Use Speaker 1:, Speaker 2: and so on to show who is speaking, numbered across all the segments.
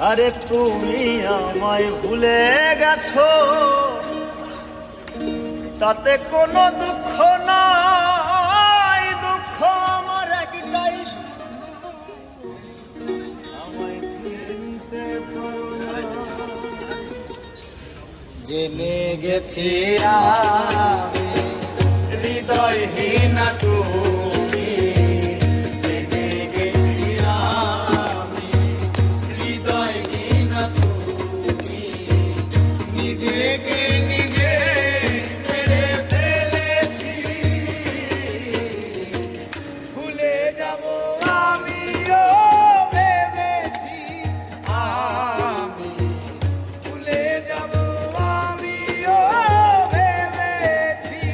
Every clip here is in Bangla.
Speaker 1: আরে তুমি আমায় ভুলে গেছো, তাতে কোনো দুঃখ নাই। দুঃখ আমার একটাই, আমায় চিনতে পারো না। জেনে গেছি আমি হৃদয়হীন তুমি, জেনে গেছি আমি হৃদয়হীন তুমি। নিজেকে নিজে মেরে ফেলেছি, ভুলে যাব আমিও ভেবেছি। আমি ভুলে যাব আমিও ভেবেছি।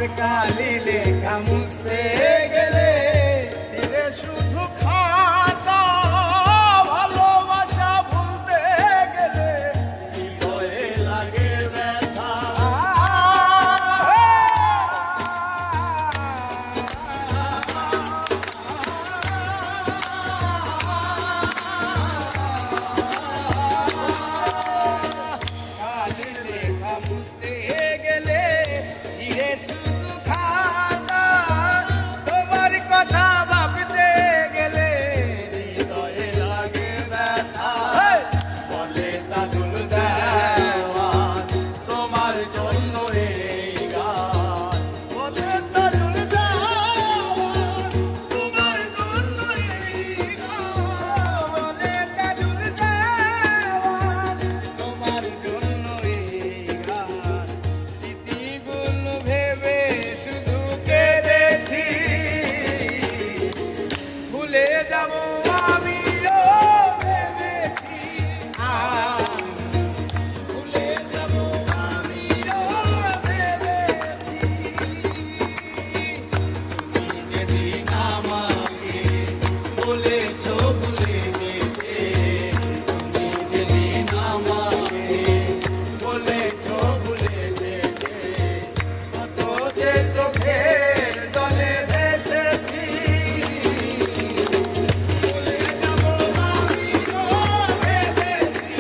Speaker 2: আর কালি লেখা মুছতে গেলে
Speaker 1: তীরে শুধু খাতা ভালোবাসা ভুলতে গেলে হৃদয়ে লাগে ব্যথা
Speaker 2: কালি লেখা মুছতে গেলে ছিঁড়ে শুধু খাতা তোমার কথা ভাবতে গেলে
Speaker 1: হৃদয়ে লাগে ব্যথা বলে তাজুল
Speaker 2: দেওয়ান
Speaker 1: তোমার জন্য এই গান বলে তাজুল তোমার জন্য এই গান
Speaker 2: বলে তাজুল দেওয়ান তোমার জন্য এই গান স্মৃতিগুলো ভেবে শুধু কেঁদেছি ভুলে যাব আমিও ভেবেছি ভুলে যাব আমিও ভেবেছি
Speaker 1: যেদিন আমাকে বলেছ ভুলে যেতে তুমি যেদিন আমাকে বলেছ ভুলে যেতে কত যে চোখের জলে ভেসেছি ভুলে যাব আমিও ভেবেছি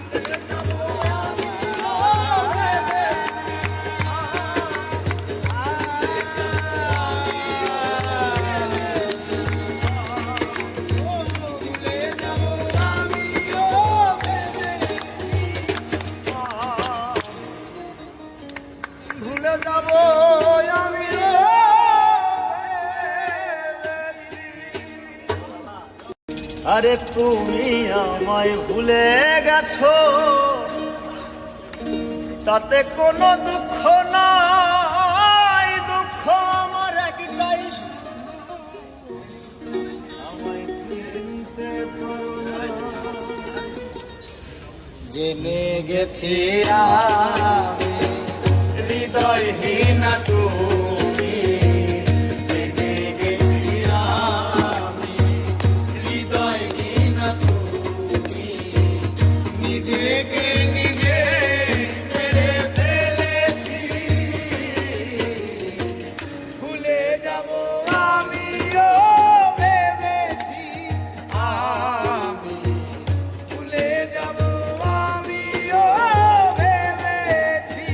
Speaker 1: ভুলে যাব ভুলে যাব আমিও আরে তুমি আমায় ভুলে গেছো তাতে কোনো দুঃখ নাই দুঃখ আমার একটাই শুধু আমায় চিনতে পারো না।
Speaker 2: জেনে গেছি আমি
Speaker 1: হৃদয়হীন তুমি জেনে গেছি আমি হৃদয়হীন তুমি নিজেকে নিজে মেরে ফেলেছি
Speaker 2: ভুলে যাব আমিও ভেবেছি আমি ভুলে যাব আমিও ভেবেছি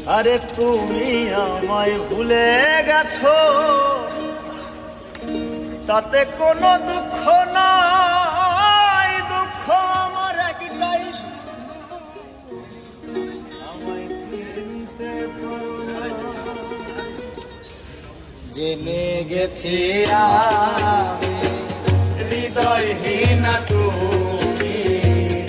Speaker 1: আরে তুমি আমায় ভুলে গেছো, তাতে কোনো দুঃখ নাই, দুঃখ আমার একটাই শুধু, আমায় চিনতে পারো না।
Speaker 2: জেনে গেছি আমি হৃদয়হীন তুমি